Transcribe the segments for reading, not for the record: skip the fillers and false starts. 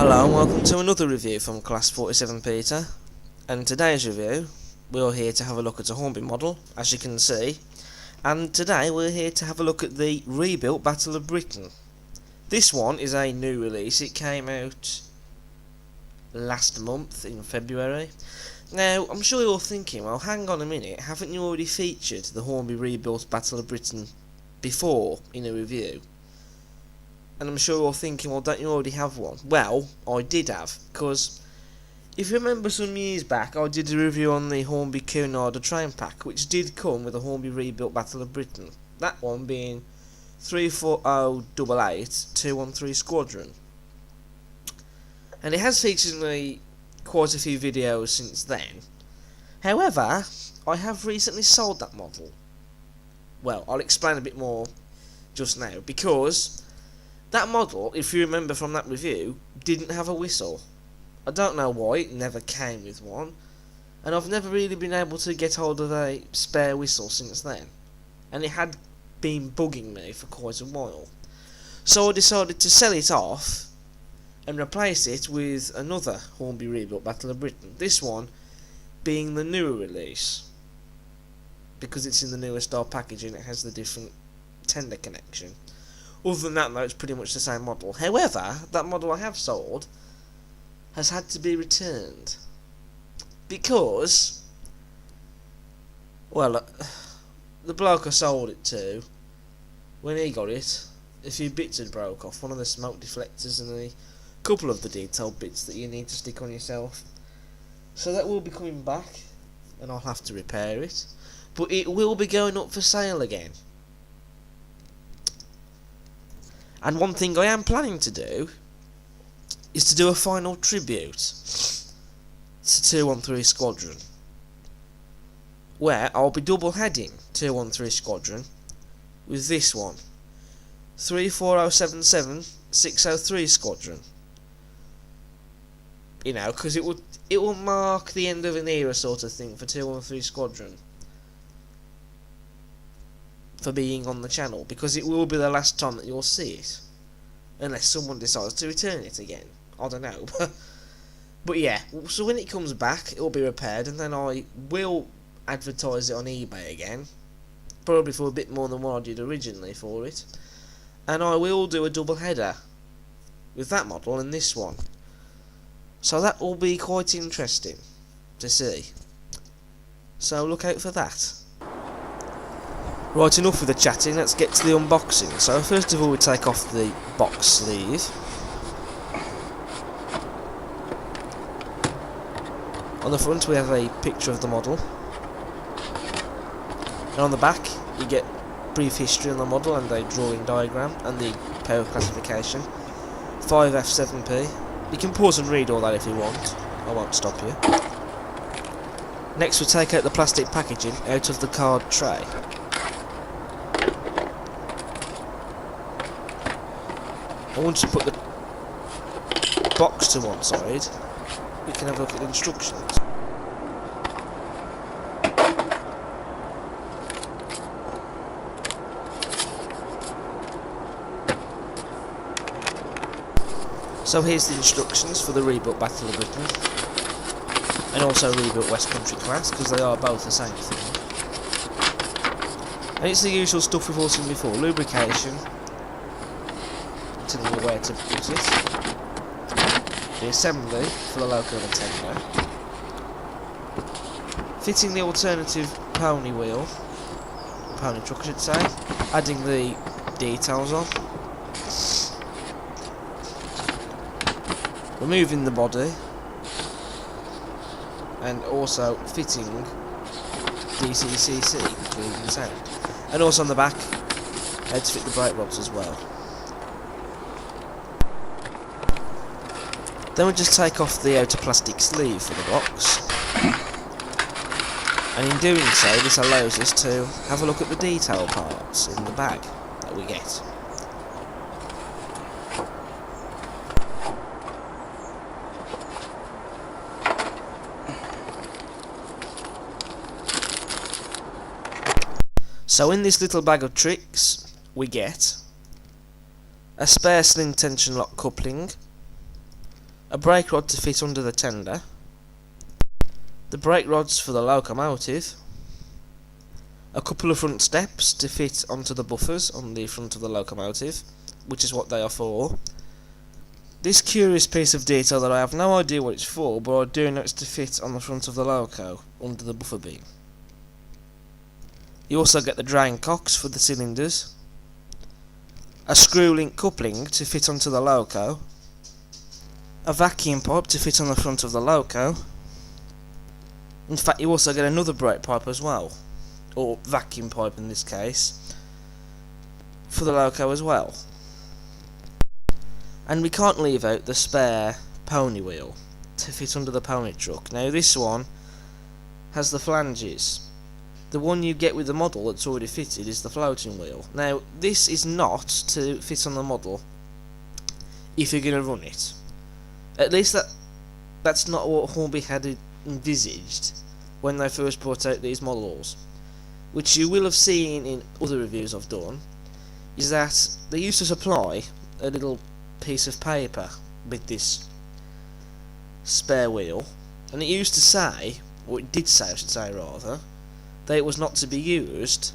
Hello and welcome to another review from Class 47 Peter, and in today's review we're here to have a look at a Hornby model, as you can see, and today we're here to have a look at the rebuilt Battle of Britain. This one is a new release. It came out last month in February. Now I'm sure you're thinking, well hang on a minute, haven't you already featured the Hornby rebuilt Battle of Britain before in a review? And I'm sure you're thinking, well, don't you already have one? Well, I did have, because if you remember some years back, I did a review on the Hornby Cunarder train pack, which did come with a Hornby rebuilt Battle of Britain. That one being 34088 213 Squadron. And it has featured me quite a few videos since then. However, I have recently sold that model. Well, I'll explain a bit more just now, because that model, if you remember from that review, didn't have a whistle. I don't know why, it never came with one, and I've never really been able to get hold of a spare whistle since then, and it had been bugging me for quite a while. So I decided to sell it off and replace it with another Hornby rebuilt Battle of Britain, this one being the newer release, because it's in the newer style packaging. It has the different tender connection. Other than that, though, it's pretty much the same model. However, that model I have sold has had to be returned because, well, the bloke I sold it to, when he got it, a few bits had broke off, one of the smoke deflectors and a couple of the detailed bits that you need to stick on yourself. So that will be coming back, and I'll have to repair it, but it will be going up for sale again. And one thing I am planning to do is to do a final tribute to 213 Squadron, where I'll be double heading 213 Squadron with this one, 34077 603 Squadron. You know, because it will mark the end of an era sort of thing for 213 Squadron for being on the channel, because it will be the last time that you'll see it, unless someone decides to return it again. I don't know. But yeah, so when it comes back, it will be repaired, and then I will advertise it on eBay again, probably for a bit more than what I did originally for it, and I will do a double header with that model and this one. So that will be quite interesting to see. So look out for that. Right, enough with the chatting, let's get to the unboxing. So first of all we take off the box sleeve. On the front we have a picture of the model. And on the back you get brief history on the model and a drawing diagram and the power classification. 5F7P. You can pause and read all that if you want, I won't stop you. Next we take out the plastic packaging out of the card tray. And once you put the box to one side, we can have a look at the instructions. So here's the instructions for the rebuilt Battle of Britain, and also rebuilt West Country class, because they are both the same thing. And it's the usual stuff we've all seen before: lubrication, telling you where to put it, the assembly for the local antenna, fitting the alternative pony wheel, pony truck I should say, adding the details on, removing the body, and also fitting DCCC, including sound, and also on the back, how to fit the brake rods as well. Then we just take off the outer plastic sleeve for the box, and in doing so this allows us to have a look at the detail parts in the bag that we get. So in this little bag of tricks we get a spare sling tension lock coupling, a brake rod to fit under the tender, the brake rods for the locomotive, a couple of front steps to fit onto the buffers on the front of the locomotive, which is what they are for. This curious piece of detail that I have no idea what it's for, but I do know it's to fit on the front of the loco under the buffer beam. You also get the drain cocks for the cylinders, a screw link coupling to fit onto the loco, a vacuum pipe to fit on the front of the loco. In fact, you also get another brake pipe as well, or vacuum pipe in this case, for the loco as well. And we can't leave out the spare pony wheel to fit under the pony truck. Now this one has the flanges. The one you get with the model that's already fitted is the floating wheel. Now this is not to fit on the model if you're going to run it. At least that's not what Hornby had envisaged when they first brought out these models, which you will have seen in other reviews I've done, is that they used to supply a little piece of paper with this spare wheel, and it used to say, or it did say I should say rather, that it was not to be used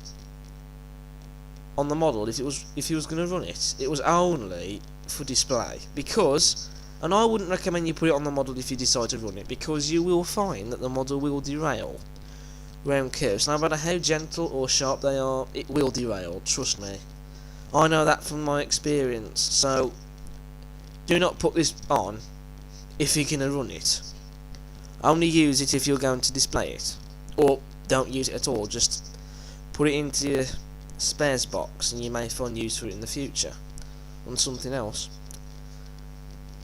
on the model if he was going to run it. It was only for display, because, and I wouldn't recommend you put it on the model if you decide to run it, because you will find that the model will derail round curves. No matter how gentle or sharp they are, it will derail, trust me. I know that from my experience, so do not put this on if you're going to run it. Only use it if you're going to display it, or don't use it at all, just put it into your spares box and you may find use for it in the future on something else,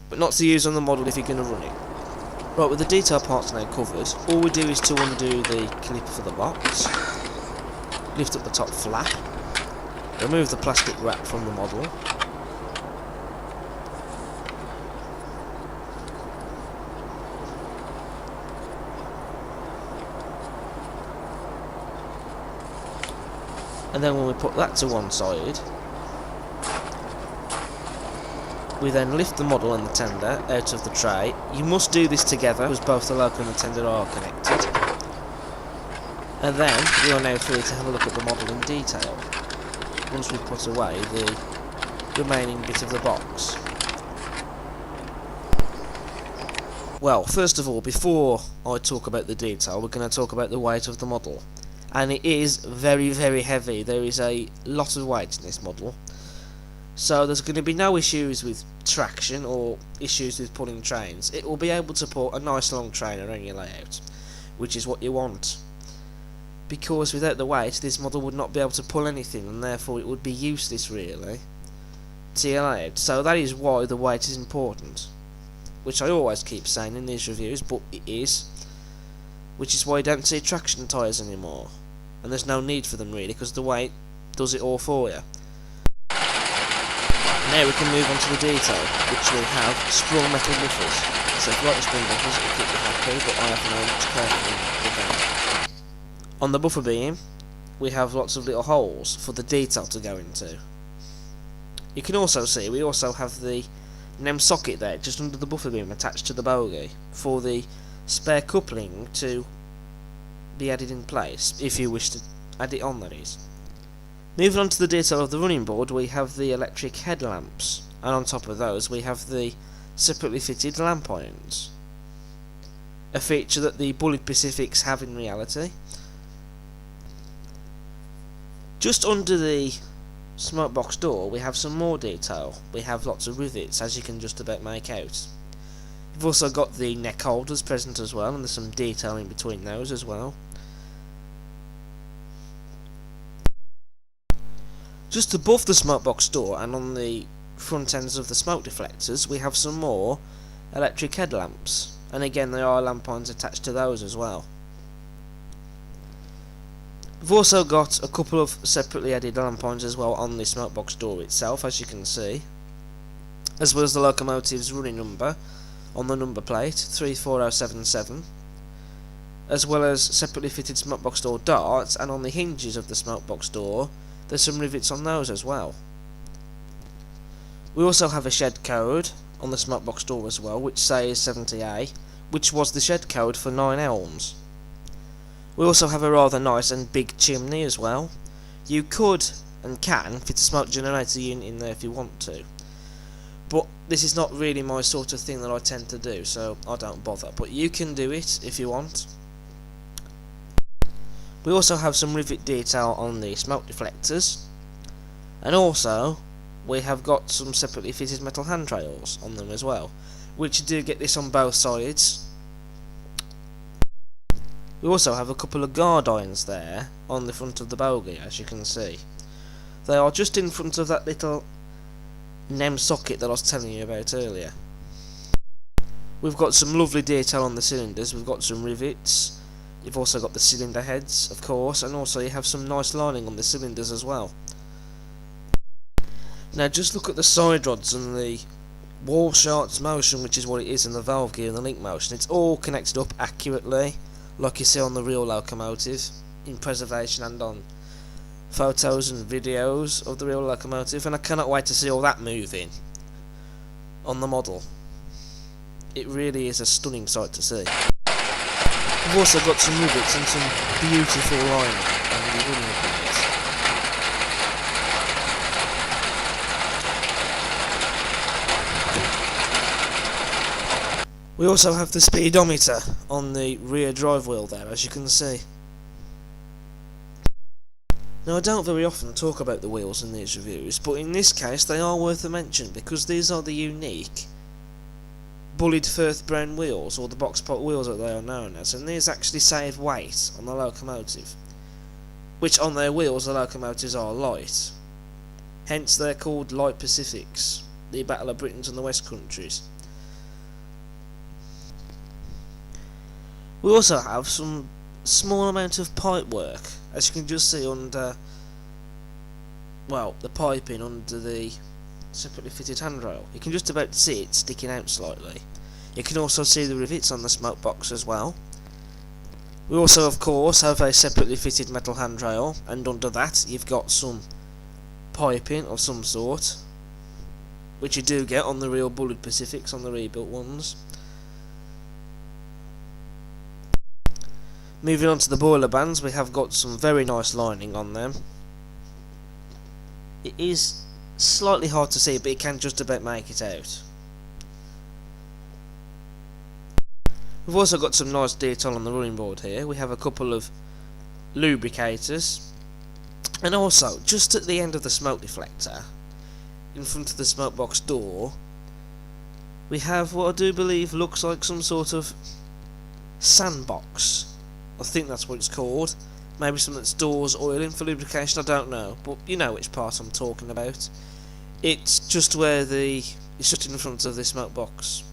but not to use on the model if you're going to run it. Right, with the detail parts now covered, all we do is to undo the clip for the box, lift up the top flap, remove the plastic wrap from the model, and then when we put that to one side, we then lift the model and the tender out of the tray. You must do this together because both the loco and the tender are connected. And then we are now free to have a look at the model in detail once we've put away the remaining bit of the box. Well, first of all, before I talk about the detail, we're going to talk about the weight of the model. And it is very, very heavy. There is a lot of weight in this model. So there's going to be no issues with traction or issues with pulling trains. It will be able to pull a nice long train around your layout, which is what you want. Because without the weight, this model would not be able to pull anything, and therefore it would be useless really to your layout. So that is why the weight is important, which I always keep saying in these reviews, but it is. Which is why you don't see traction tyres anymore, and there's no need for them really, because the weight does it all for you. Now we can move on to the detail, which will have sprung metal buffers. So if you like the sprung buffers, it'll keep you happy, but I have to know much carefully with them. On the buffer beam, we have lots of little holes for the detail to go into. You can also see we also have the NEM socket there, just under the buffer beam, attached to the bogie, for the spare coupling to be added in place, if you wish to add it on, that is. Moving on to the detail of the running board, we have the electric headlamps, and on top of those we have the separately fitted lamp irons, a feature that the Bullet Pacifics have in reality. Just under the smoke box door we have some more detail. We have lots of rivets, as you can just about make out. You've also got the neck holders present as well, and there's some detail in between those as well. Just above the smoke box door and on the front ends of the smoke deflectors we have some more electric headlamps, and again there are lamp irons attached to those as well. We've also got a couple of separately added lamp irons as well on the smoke box door itself, as you can see, as well as the locomotive's running number on the number plate 34077, as well as separately fitted smoke box door darts, and on the hinges of the smoke box door there's some rivets on those as well. We also have a shed code on the smokebox door as well, which says 70A, which was the shed code for 9 elms. We also have a rather nice and big chimney as well. You could and can fit a smoke generator unit in there if you want to, but this is not really my sort of thing that I tend to do, so I don't bother, but you can do it if you want. We also have some rivet detail on the smoke deflectors, and also we have got some separately fitted metal handrails on them as well, which you do get this on both sides. We also have a couple of guard irons there on the front of the bogie, as you can see. They are just in front of that little NEM socket that I was telling you about earlier. We've got some lovely detail on the cylinders, we've got some rivets, you've also got the cylinder heads of course, and also you have some nice lining on the cylinders as well. Now just look at the side rods and the wall shards motion, which is what it is, and the valve gear and the link motion. It's all connected up accurately, like you see on the real locomotive, in preservation and on photos and videos of the real locomotive, and I cannot wait to see all that moving on the model. It really is a stunning sight to see. We've also got some rivets and some beautiful lining on the running parts. We also have the speedometer on the rear drive wheel there, as you can see. Now I don't very often talk about the wheels in these reviews, but in this case they are worth a mention because these are the unique bullied Firth Brown wheels, or the box pot wheels that they are known as, and these actually save weight on the locomotive, which on their wheels the locomotives are light, hence they're called Light Pacifics, the Battle of Britain's and the West Countries. We also have some small amount of pipe work, as you can just see under, well, the piping under the separately fitted handrail. You can just about see it sticking out slightly. You can also see the rivets on the smoke box as well. We also of course have a separately fitted metal handrail, and under that you've got some piping of some sort, which you do get on the real bullied Pacifics, on the rebuilt ones. Moving on to the boiler bands, we have got some very nice lining on them. It is slightly hard to see, but you can just about make it out. We've also got some nice detail on the running board here. We have a couple of lubricators, and also just at the end of the smoke deflector, in front of the smoke box door, we have what I do believe looks like some sort of sandbox. I think that's what it's called. Maybe something that stores oil in for lubrication, I don't know, but you know which part I'm talking about. It's just where it's just in front of the smoke box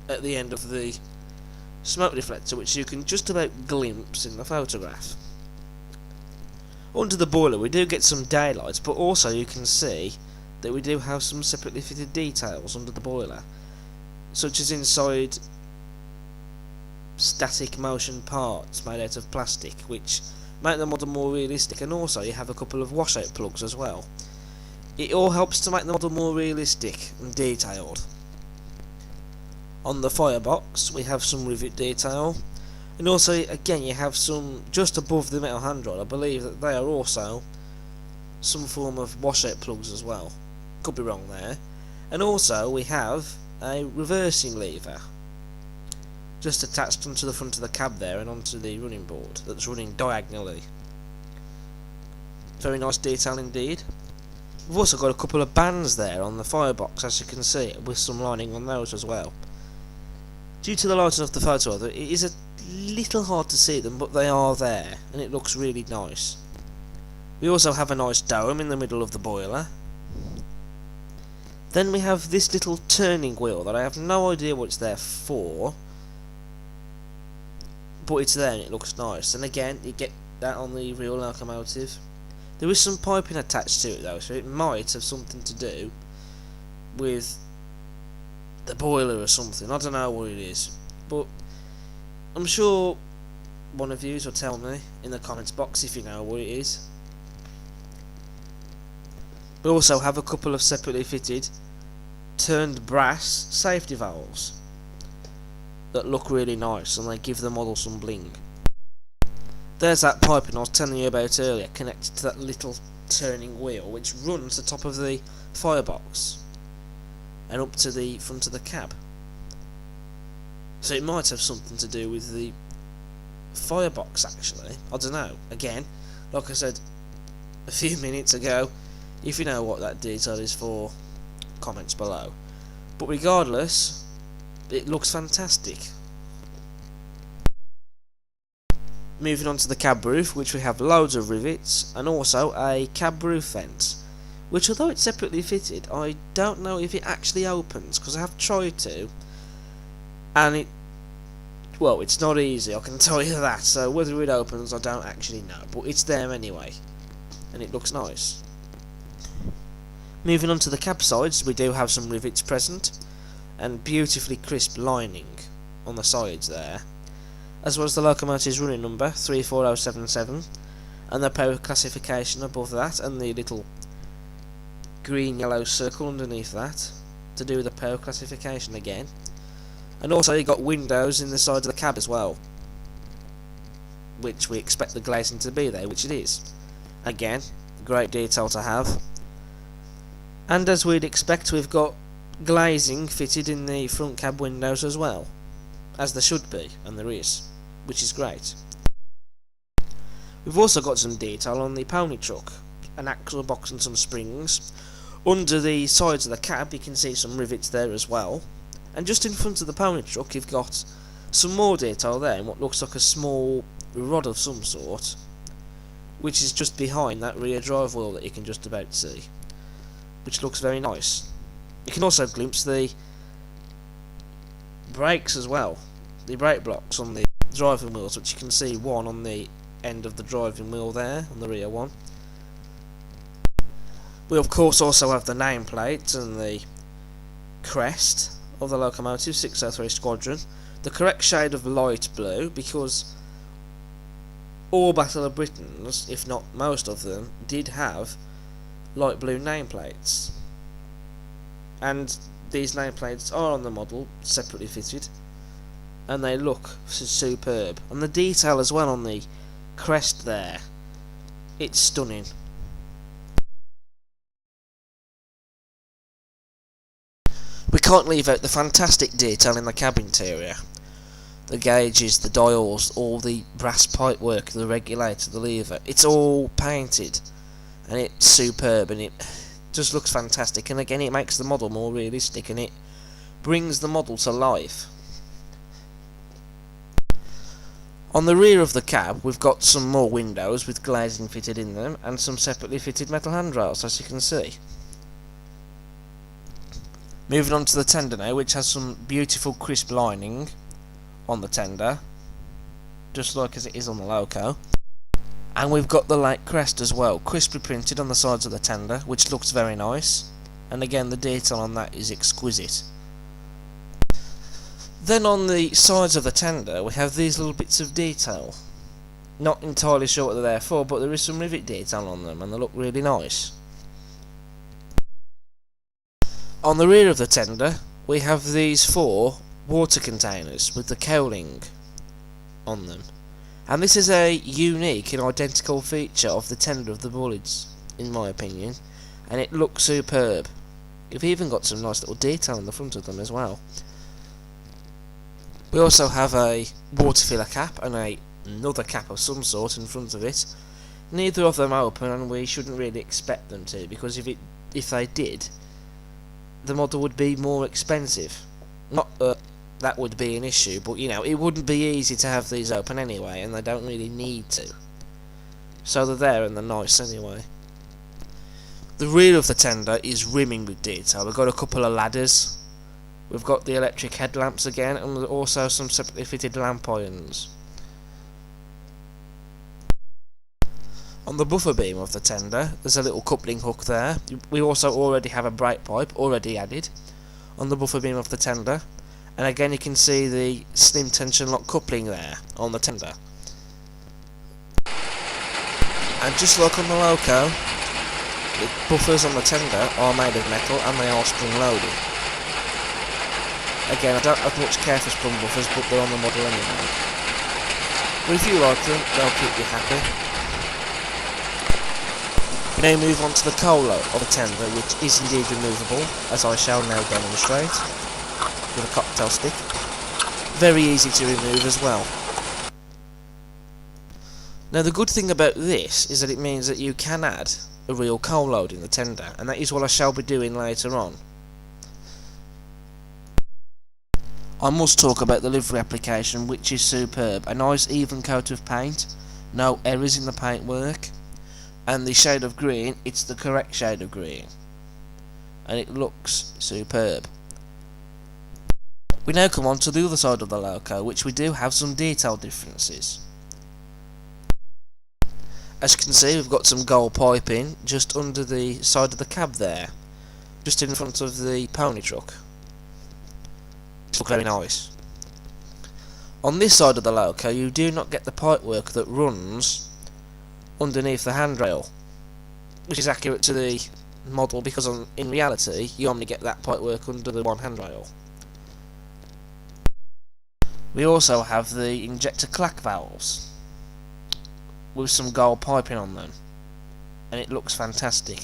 at the end of the smoke deflector, which you can just about glimpse in the photograph. Under the boiler we do get some daylight, but also you can see that we do have some separately fitted details under the boiler, such as inside static motion parts made out of plastic, which make the model more realistic, and also you have a couple of washout plugs as well. It all helps to make the model more realistic and detailed. On the firebox we have some rivet detail, and also again you have some just above the metal handrail. I believe that they are also some form of washout plugs as well, could be wrong there. And also we have a reversing lever just attached onto the front of the cab there and onto the running board that's running diagonally. Very nice detail indeed. We've also got a couple of bands there on the firebox, as you can see, with some lining on those as well. Due to the lighting of the photo, it is a little hard to see them, but they are there and it looks really nice. We also have a nice dome in the middle of the boiler. Then we have this little turning wheel that I have no idea what it's there for, but it's there and it looks nice. And again, you get that on the real locomotive. There is some piping attached to it though, so it might have something to do with the boiler or something. I don't know what it is, but I'm sure one of you will tell me in the comments box if you know what it is. We also have a couple of separately fitted turned brass safety valves that look really nice, and they give the model some bling. There's that piping I was telling you about earlier, connected to that little turning wheel which runs the top of the firebox and up to the front of the cab. So it might have something to do with the firebox actually, I don't know. Again, like I said a few minutes ago, if you know what that detail is for, comments below. But regardless, it looks fantastic. Moving on to the cab roof, which we have loads of rivets and also a cab roof vent, which although it's separately fitted, I don't know if it actually opens, because I have tried to, and well, it's not easy, I can tell you that. So whether it opens I don't actually know, but it's there anyway, and it looks nice. Moving on to the cab sides, we do have some rivets present and beautifully crisp lining on the sides there, as well as the locomotive's running number 34077 and the power classification above that, and the little green yellow circle underneath that to do with the power classification again. And also you got windows in the sides of the cab as well, which we expect the glazing to be there, which it is. Again, great detail to have. And as we'd expect, we've got glazing fitted in the front cab windows as well, as there should be, and there is, which is great. We've also got some detail on the pony truck, an axle box and some springs. Under the sides of the cab you can see some rivets there as well, and just in front of the pony truck you've got some more detail there in what looks like a small rod of some sort, which is just behind that rear drive wheel that you can just about see, which looks very nice. You can also glimpse the brakes as well, the brake blocks on the driving wheels, which you can see one on the end of the driving wheel there, on the rear one. We of course also have the nameplate and the crest of the locomotive, 603 Squadron, the correct shade of light blue, because all Battle of Britons, if not most of them, did have light blue nameplates, and these nameplates are on the model, separately fitted, and they look superb. And the detail as well on the crest there, it's stunning. We can't leave out the fantastic detail in the cab interior. The gauges, the dials, all the brass pipework, the regulator, the lever, it's all painted, and it's superb, and it just looks fantastic. And again, it makes the model more realistic, and it brings the model to life. On the rear of the cab we've got some more windows with glazing fitted in them, and some separately fitted metal handrails, as you can see. Moving on to the tender now, which has some beautiful crisp lining on the tender, just like as it is on the loco. And we've got the light crest as well, crisply printed on the sides of the tender, which looks very nice. And again, the detail on that is exquisite. Then on the sides of the tender we have these little bits of detail. Not entirely sure what they're there for, but there is some rivet detail on them, and they look really nice. On the rear of the tender we have these 4 water containers with the cowling on them, and this is a unique and identical feature of the tender of the Bullets, in my opinion, and it looks superb. You've even got some nice little detail on the front of them as well. We also have a water filler cap and another cap of some sort in front of it. Neither of them open, and we shouldn't really expect them to, because if they did, the model would be more expensive. Not that that would be an issue, but you know, it wouldn't be easy to have these open anyway, and they don't really need to. So they're there and they're nice anyway. The rear of the tender is rimming with detail. We've got a couple of ladders, we've got the electric headlamps again, and also some separately fitted lamp irons. On the buffer beam of the tender there's a little coupling hook there. We also already have a brake pipe already added on the buffer beam of the tender, and again you can see the slim tension lock coupling there on the tender. And just like on the loco, the buffers on the tender are made of metal and they are spring loaded. Again, I don't have much care for sprung buffers, but they're on the model anyway. But if you like them, they'll keep you happy. We now move on to the colo of the tender, which is indeed removable, as I shall now demonstrate, with a cocktail stick. Very easy to remove as well. Now the good thing about this is that it means that you can add a real coal load in the tender, and that is what I shall be doing later on. I must talk about the livery application, which is superb. A nice even coat of paint, no errors in the paintwork, and the shade of green, it's the correct shade of green, and it looks superb. We now come on to the other side of the loco, which we do have some detail differences. As you can see, we've got some gold piping just under the side of the cab there, just in front of the pony truck. It's very nice. On this side of the loco, you do not get the pipework that runs underneath the handrail, which is accurate to the model, because in reality you only get that pipework under the one handrail. We also have the injector clack valves with some gold piping on them, and it looks fantastic.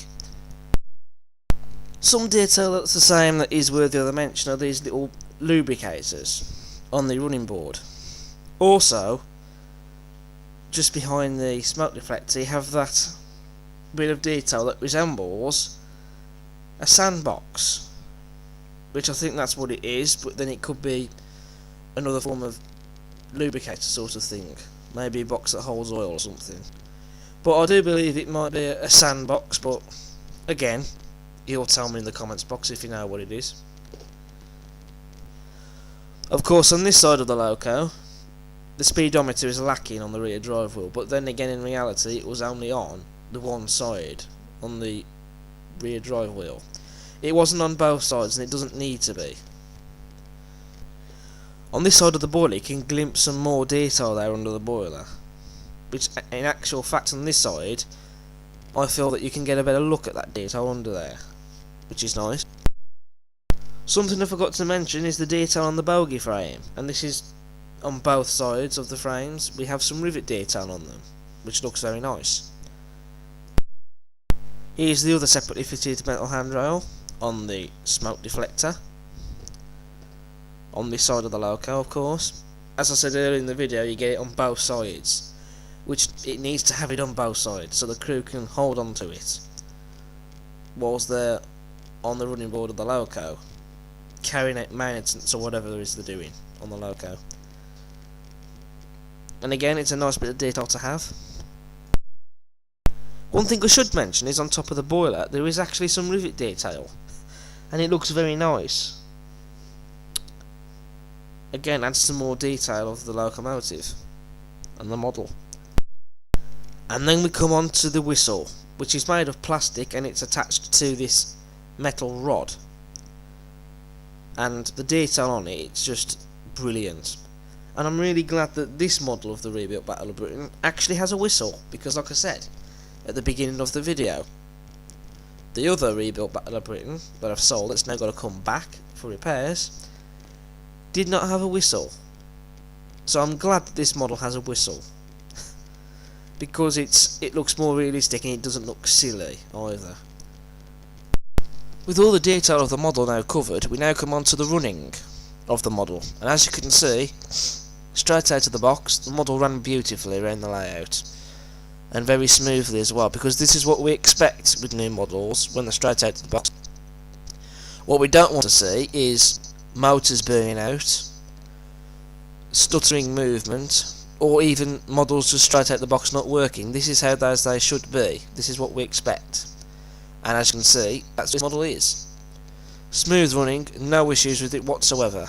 Some detail that's the same that is worthy of the mention are these little lubricators on the running board. Also, just behind the smoke deflector, you have that bit of detail that resembles a sandbox, which I think that's what it is, but then it could be another form of lubricator sort of thing, maybe a box that holds oil or something. But I do believe it might be a sandbox, but again, you'll tell me in the comments box if you know what it is. Of course, on this side of the loco, the speedometer is lacking on the rear drive wheel, but then again in reality it was only on the one side, on the rear drive wheel. It wasn't on both sides, and it doesn't need to be. On this side of the boiler you can glimpse some more detail there under the boiler, which in actual fact on this side I feel that you can get a better look at that detail under there, which is nice. Something I forgot to mention is the detail on the bogie frame, and this is on both sides of the frames. We have some rivet detail on them, which looks very nice. Here's the other separately fitted metal handrail on the smoke deflector, on this side of the loco of course. As I said earlier in the video, you get it on both sides, which it needs to have it on both sides so the crew can hold on to it whilst they're on the running board of the loco, carrying out maintenance or whatever it is they're doing on the loco. And again, it's a nice bit of detail to have. One thing I should mention is on top of the boiler there is actually some rivet detail, and it looks very nice. Again, adds some more detail of the locomotive and the model. And then we come on to the whistle, which is made of plastic and it's attached to this metal rod, and the detail on it, it's just brilliant. And I'm really glad that this model of the rebuilt Battle of Britain actually has a whistle, because like I said at the beginning of the video, the other rebuilt Battle of Britain that I've sold, that's now got to come back for repairs, did not have a whistle. So I'm glad that this model has a whistle, because it looks more realistic and it doesn't look silly either. With all the detail of the model now covered, we now come on to the running of the model, and as you can see, straight out of the box, the model ran beautifully around the layout, and very smoothly as well, because this is what we expect with new models when they're straight out of the box. What we don't want to see is motors burning out, stuttering movement, or even models just straight out the box not working. This is how they should be. This is what we expect, and as you can see, that's what this model is. Smooth running, no issues with it whatsoever.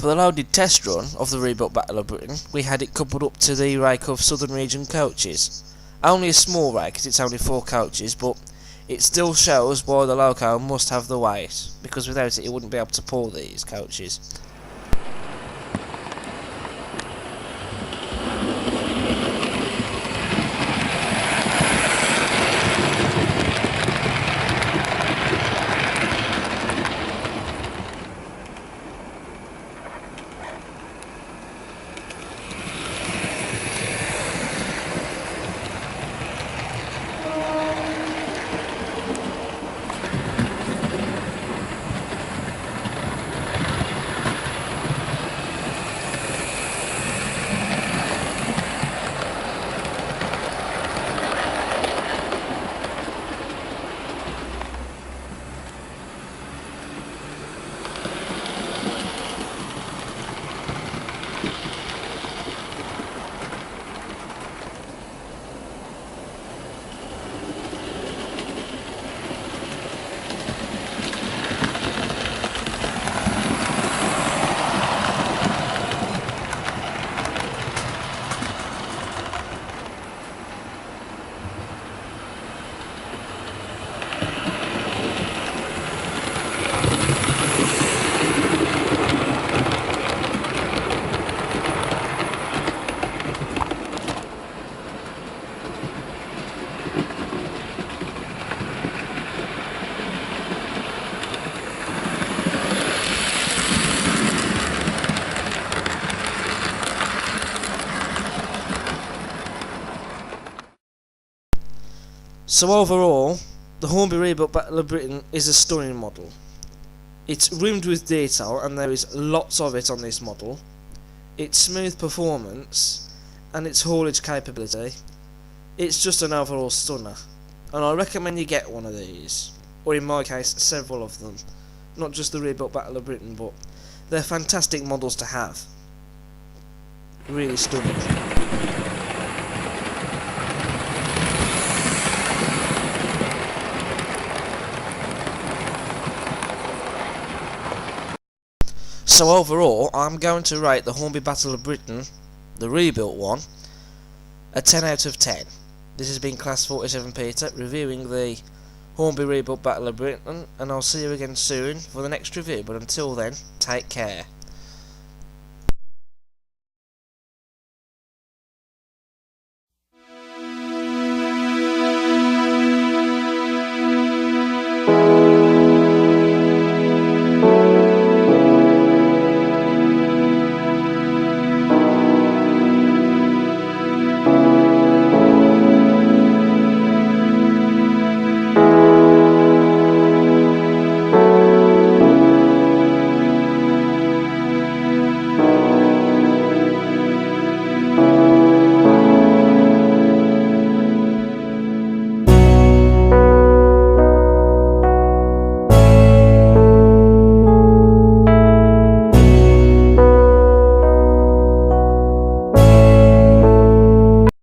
For the loaded test run of the rebuilt Battle of Britain, we had it coupled up to the rake of Southern Region coaches. Only a small rake, as it's only 4 coaches, but it still shows why the loco must have the weight, because without it, it wouldn't be able to pull these coaches. So overall, the Hornby rebuilt Battle of Britain is a stunning model. It's rimmed with detail, and there is lots of it on this model. Its smooth performance and its haulage capability, it's just an overall stunner, and I recommend you get one of these, or in my case several of them, not just the rebuilt Battle of Britain, but they're fantastic models to have. Really stunning. So overall, I'm going to rate the Hornby Battle of Britain, the rebuilt one, a 10 out of 10. This has been Class 47 Peter reviewing the Hornby rebuilt Battle of Britain, and I'll see you again soon for the next review, but until then, take care.